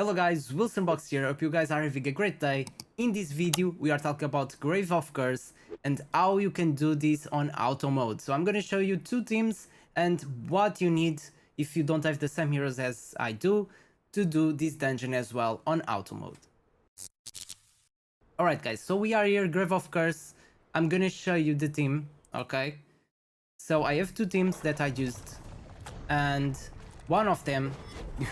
Hello guys, Wilsonbox here, hope you guys are having a great day. In this video we are talking about Grave of Curse and how you can do this on auto mode. So I'm gonna show you two teams and what you need if you don't have the same heroes as I do to do this dungeon as well on auto mode. Alright guys, so we are here, Grave of Curse. I'm gonna show you the team, okay? So I have two teams that I used and one of them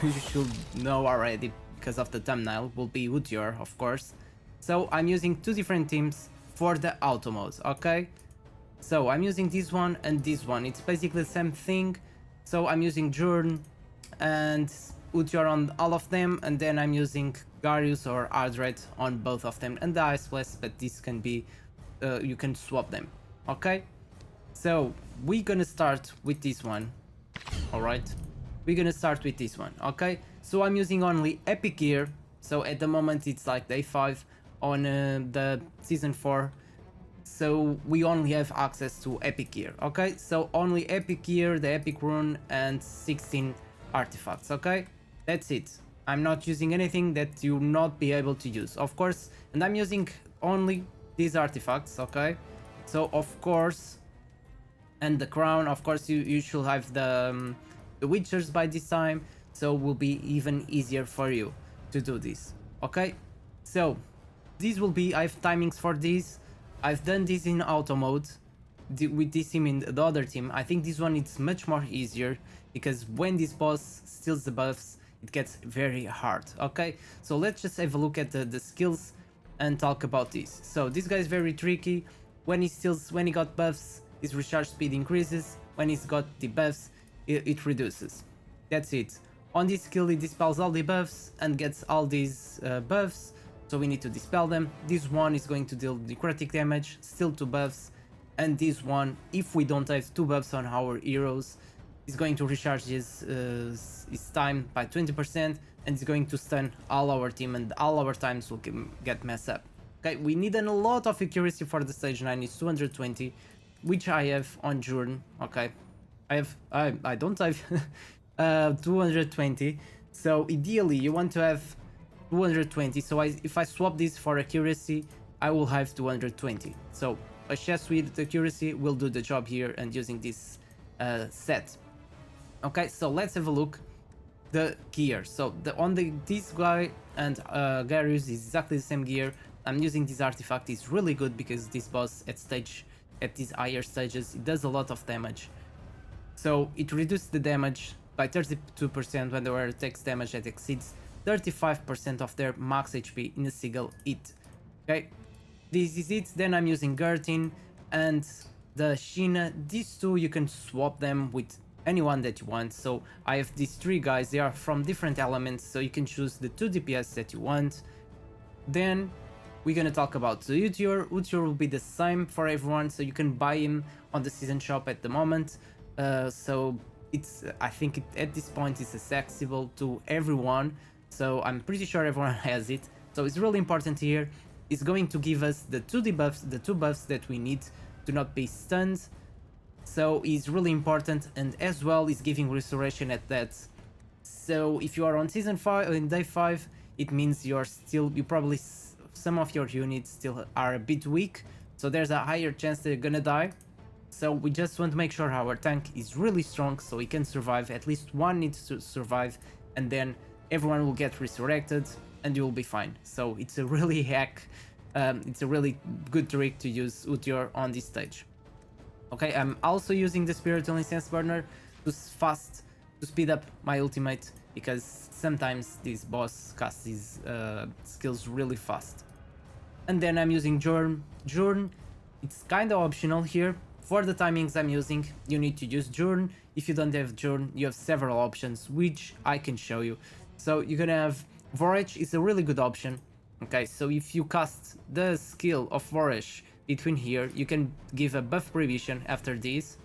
you should know already because of the thumbnail will be Utior, of course. So I'm using two different teams for the auto mode, okay? So I'm using this one and this one, it's basically the same thing. So I'm using Jorn and Utior on all of them, and then I'm using Garius or Ardred on both of them and the Ice Blast, but this can be, you can swap them, okay? So we're gonna start with this one, alright? We're gonna start with this one, okay? So I'm using only epic gear, so at the moment it's like day 5 on the season 4, so we only have access to epic gear, okay? So only epic gear, the epic rune, and 16 artifacts, okay? That's it. I'm not using anything that you'll not be able to use, of course, and I'm using only these artifacts, okay? So of course, and the crown, of course, you should have the Witchers by this time, so will be even easier for you to do this, okay? So these will be, I have timings for this. I've done this in auto mode with this team in the other team. I think this one is much more easier because when this boss steals the buffs it gets very hard, okay? So let's just have a look at the skills and talk about this. So this guy is very tricky. When he got buffs, his recharge speed increases. When he's got debuffs, it reduces. That's it. On this skill he dispels all the buffs and gets all these buffs, so we need to dispel them. This one is going to deal necrotic damage, still 2 buffs, and this one, if we don't have 2 buffs on our heroes, is going to recharge his time by 20% and is going to stun all our team and all our times will get messed up. Okay, we need a lot of accuracy for the stage 9, it's 220, which I have on Jorn, okay? I don't have 220, so ideally you want to have 220, so if I swap this for accuracy I will have 220, so a chest with accuracy will do the job here and using this set. Okay, so let's have a look the gear. So this guy and Garius is exactly the same gear. I'm using this artifact, it's really good because this boss at these higher stages it does a lot of damage. So it reduces the damage by 32% when the wearer takes damage that exceeds 35% of their max HP in a single hit. Okay, this is it. Then I'm using Gertin and the Sheena. These two you can swap them with anyone that you want. So I have these 3 guys, they are from different elements, so you can choose the 2 DPS that you want. Then we're gonna talk about the Utior. Utior will be the same for everyone, so you can buy him on the season shop at the moment. So it's, I think at this point it's accessible to everyone, so I'm pretty sure everyone has it. So it's really important here. It's going to give us the 2 debuffs, the 2 buffs that we need to not be stunned. So it's really important, and as well is giving restoration at that. So if you are on season 5 in day 5, it means you probably, some of your units still are a bit weak, so there's a higher chance they're gonna die. So we just want to make sure our tank is really strong so he can survive. At least one needs to survive, and then everyone will get resurrected and you will be fine. So it's a really it's a really good trick to use Utior on this stage. Okay, I'm also using the Spiritual Incense Burner to speed up my ultimate, because sometimes this boss casts his skills really fast. And then I'm using Jorn. Jorn, it's kind of optional here. For the timings I'm using, you need to use Jorn. If you don't have Jorn, you have several options, which I can show you. So you're gonna have Vorage is a really good option. Okay, so if you cast the skill of Vorage between here, you can give a buff prevision after this,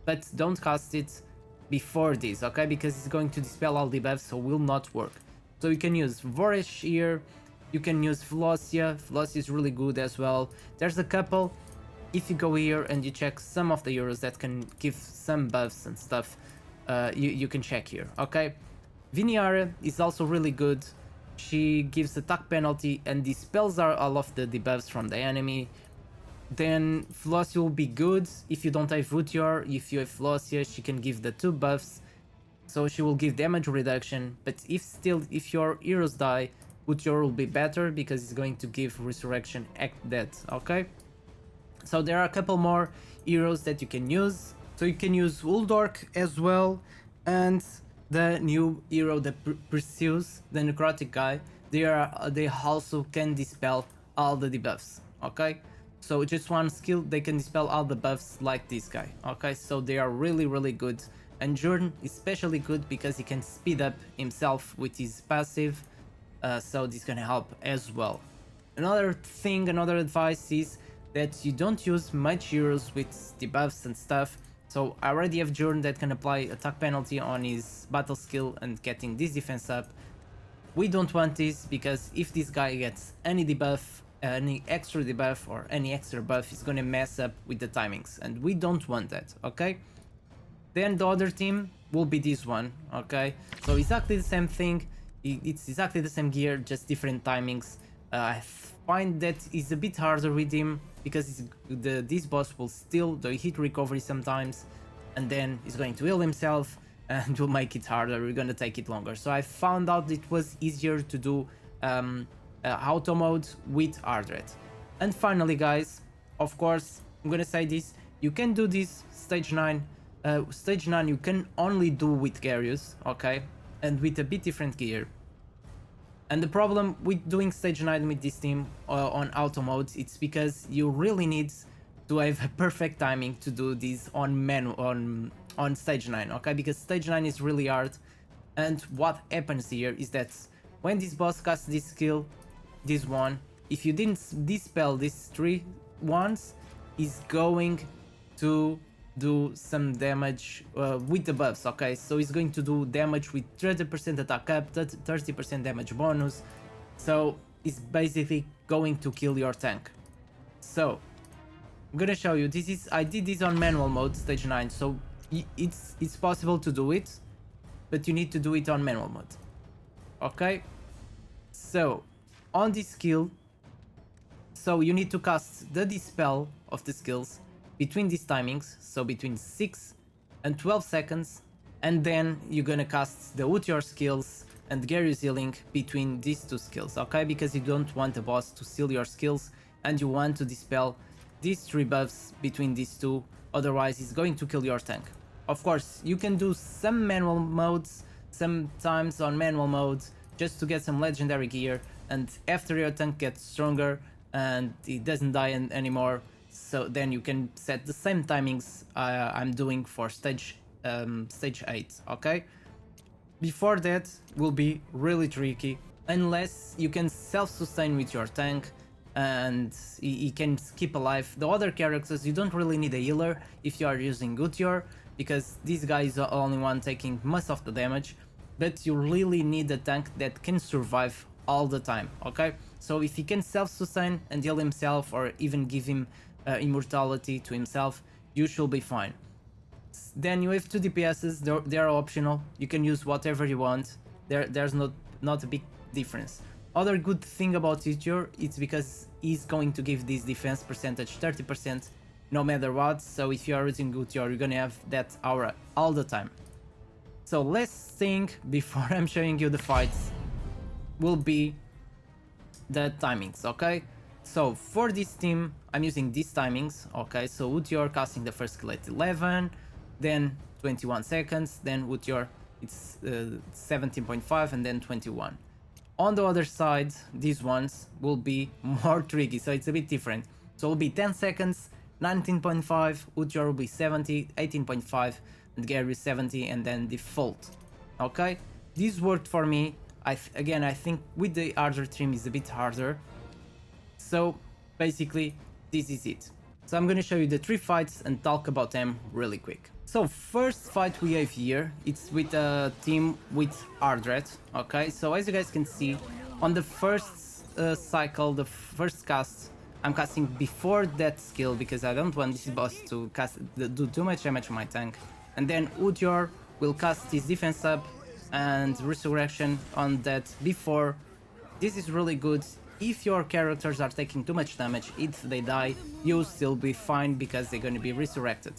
but don't cast it before this, okay? Because it's going to dispel all the buffs, so will not work. So you can use Vorage here, you can use Velocia. Velocia is really good as well. There's a couple. If you go here and you check some of the heroes that can give some buffs and stuff, you can check here, okay? Viniara is also really good. She gives attack penalty and dispels all of the debuffs from the enemy. Then Flosia will be good if you don't have Utior. If you have Flosia, she can give the 2 buffs, so she will give damage reduction. But if your heroes die, Utior will be better because it's going to give resurrection at death. Okay, so there are a couple more heroes that you can use. So you can use Uldork as well, and the new hero that pursues the necrotic guy. They also can dispel all the debuffs. Okay, so just one skill, they can dispel all the buffs like this guy. Okay, so they are really good. And Jordan is especially good because he can speed up himself with his passive, so this can help as well. Another advice is that you don't use much heroes with debuffs and stuff. So I already have Jordan that can apply attack penalty on his battle skill and getting this defense up. We don't want this because if this guy gets any debuff, any extra debuff or any extra buff, is gonna mess up with the timings, and we don't want that, okay? Then the other team will be this one, okay? So exactly the same thing, it's exactly the same gear, just different timings. I find that it's a bit harder with him because this boss will steal the hit recovery sometimes, and then he's going to heal himself and will make it harder. We're gonna take it longer. So I found out it was easier to do auto mode with Ardred. And finally, guys, of course, I'm gonna say this: you can do this stage 9. Stage 9 you can only do with Garius, okay, and with a bit different gear. And the problem with doing stage 9 with this team on auto mode, it's because you really need to have a perfect timing to do this on stage 9, okay? Because stage 9 is really hard, and what happens here is that when this boss casts this skill, this one, if you didn't dispel these 3 ones, is going to do some damage with the buffs, okay? So it's going to do damage with 30% attack up, 30% damage bonus, so it's basically going to kill your tank. So I'm gonna show you, I did this on manual mode, stage 9, so it's possible to do it, but you need to do it on manual mode, okay? So on this skill, so you need to cast the dispel of the skills between these timings, so between 6 and 12 seconds, and then you're gonna cast the Utior skills and Garius healing between these 2 skills, okay? Because you don't want the boss to steal your skills, and you want to dispel these 3 buffs between these 2, otherwise it's going to kill your tank. Of course, you can do some manual modes, sometimes on manual modes, just to get some legendary gear, and after your tank gets stronger and it doesn't die anymore, so then you can set the same timings I'm doing for stage 8, okay? Before that will be really tricky, unless you can self-sustain with your tank and he can keep alive. The other characters, you don't really need a healer if you are using Utior, because this guy is the only one taking most of the damage, but you really need a tank that can survive all the time, okay? So if he can self-sustain and heal himself, or even give him immortality to himself, you should be fine. Then you have 2 DPSs, they are optional, you can use whatever you want, there's not a big difference. Other good thing about Utior, it's because he's going to give this defense percentage 30% no matter what, so if you are using Utior, you're gonna have that aura all the time. So last thing before I'm showing you the fights will be the timings, okay? So for this team, I'm using these timings, okay? So Utior casting the first skill at 11, then 21 seconds, then Utior it's 17.5, and then 21. On the other side, these ones will be more tricky, so it's a bit different. So it will be 10 seconds, 19.5, Utior will be 70, 18.5, and Gary 70, and then default. Okay? This worked for me. Again, I think with the harder trim is a bit harder. So basically, this is it. So I'm gonna show you the 3 fights and talk about them really quick. So first fight we have here, it's with a team with Ardred, okay? So as you guys can see, on the first cycle, the first cast, I'm casting before that skill because I don't want this boss to do too much damage on my tank. And then Utior will cast his defense up and resurrection on that before This is really good. If your characters are taking too much damage, if they die, you'll still be fine because they're gonna be resurrected.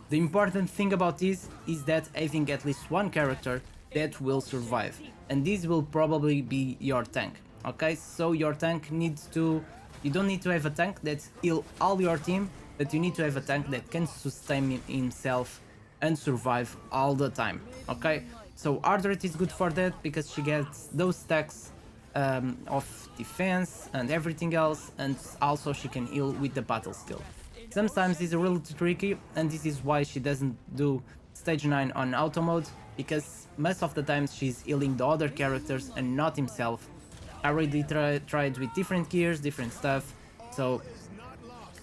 The important thing about this is that having at least one character that will survive, and this will probably be your tank. Okay, so your tank needs to, you don't need to have a tank that heal all your team, but you need to have a tank that can sustain himself and survive all the time. Okay, so Ardred is good for that because she gets those stacks of defense and everything else, and also she can heal with the battle skill. Sometimes it's a little tricky, and this is why she doesn't do stage 9 on auto mode, because most of the times she's healing the other characters and not himself. I already tried with different gears, different stuff, so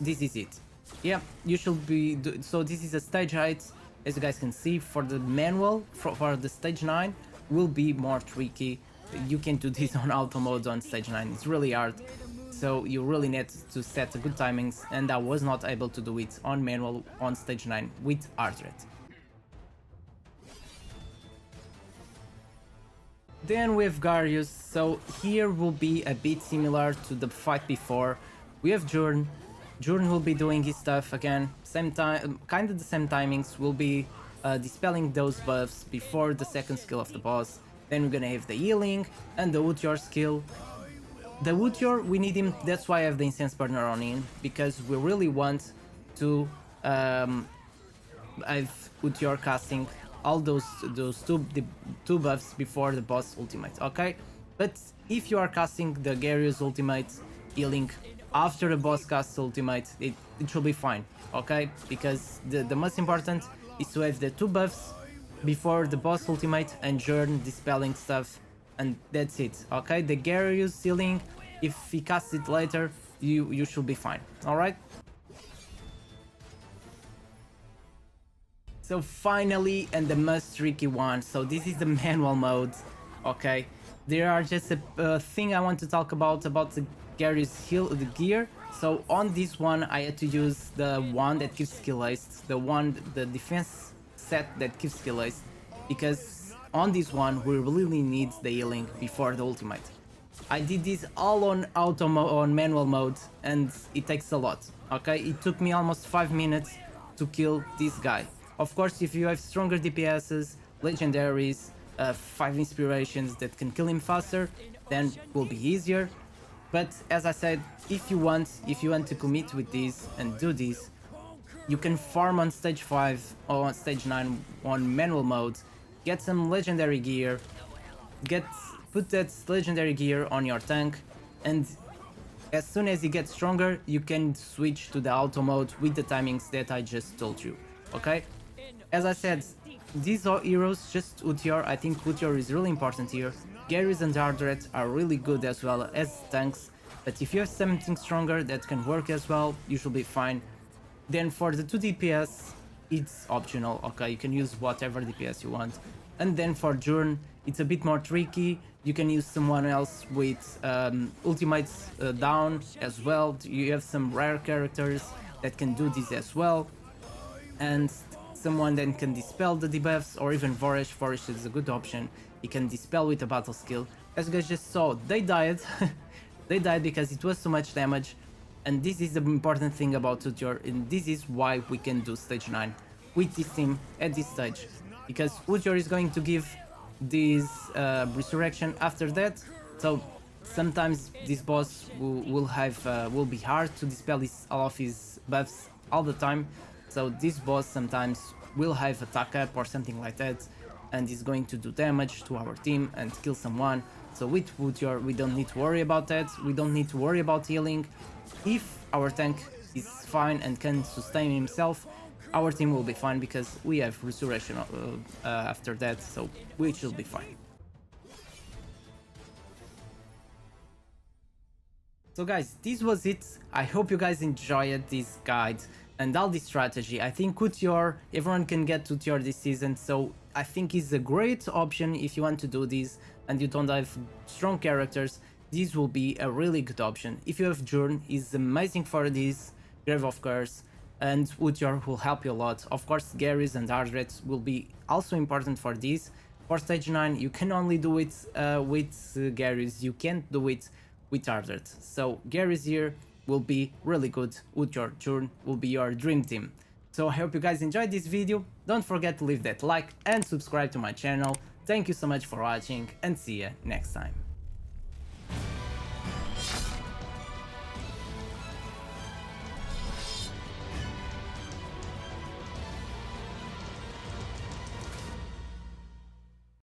this is it. Yeah, you should be, so this is a stage height, as you guys can see. For the manual, for the stage 9, will be more tricky. You can do this on auto mode on stage 9, it's really hard. So you really need to set good timings, and I was not able to do it on manual on stage 9 with Ardred. Then we have Garius, so here will be a bit similar to the fight before. We have Jurn. Jurn will be doing his stuff again, same time, kind of the same timings. Will be dispelling those buffs before the second skill of the boss. Then we're gonna have the healing and the Utior skill. The Utior, we need him, that's why I have the Incense Burner on him, because we really want to have Utior casting all those two buffs before the boss ultimate, okay? But if you are casting the Garius ultimate healing after the boss casts ultimate, it should be fine, okay? Because the most important is to have the two buffs before the boss ultimate and Jurn dispelling stuff, and that's it, okay? The Garius healing, if he casts it later, you should be fine, alright? So finally, and the most tricky one, so this is the manual mode, okay? There are just a thing I want to talk about the Garius heal, the gear. So on this one, I had to use the one that gives skill haste, the defense set that gives skill haste, because on this one, we really need the healing before the ultimate. I did this all on on manual mode, and it takes a lot, okay? It took me almost 5 minutes to kill this guy. Of course, if you have stronger DPSs, legendaries, 5 inspirations that can kill him faster, then it will be easier. But as I said, if you want to commit with this and do this, you can farm on stage 5 or on stage 9 on manual mode, get some legendary gear, put that legendary gear on your tank, and as soon as you get stronger, you can switch to the auto mode with the timings that I just told you, okay? As I said, these are heroes, just Utior. I think Utior is really important here. Garius and Ardred are really good as well as tanks, but if you have something stronger that can work as well, you should be fine. Then for the 2 DPS, it's optional, okay? You can use whatever DPS you want. And then for Jurn, it's a bit more tricky. You can use someone else with ultimates down as well. You have some rare characters that can do this as well. And someone that can dispel the debuffs, or even Voresh. Voresh is a good option. He can dispel with a battle skill. As you guys just saw, they died. They died because it was too much damage. And this is the important thing about Utior, and this is why we can do stage 9 with this team at this stage. Because Utior is going to give this resurrection after that, so sometimes this boss will be hard to dispel all of his buffs all the time. So this boss sometimes will have attack up or something like that, and is going to do damage to our team and kill someone. So with Utior, we don't need to worry about that. We don't need to worry about healing. If our tank is fine and can sustain himself, our team will be fine because we have resurrection after that, so we should be fine. So guys, this was it. I hope you guys enjoyed this guide and all this strategy. I think Utior, everyone can get Utior this season, so I think it's a great option if you want to do this and you don't have strong characters. This will be a really good option. If you have Jurn, is amazing for this, Grave of Curse, and Utior will help you a lot. Of course, Garius and Ardred will be also important for this, For stage 9 you can only do it with Garrus, you can't do it with Ardert. So Garrus here will be really good, Utior turn will be your dream team. So I hope you guys enjoyed this video, don't forget to leave that like and subscribe to my channel. Thank you so much for watching and see ya next time.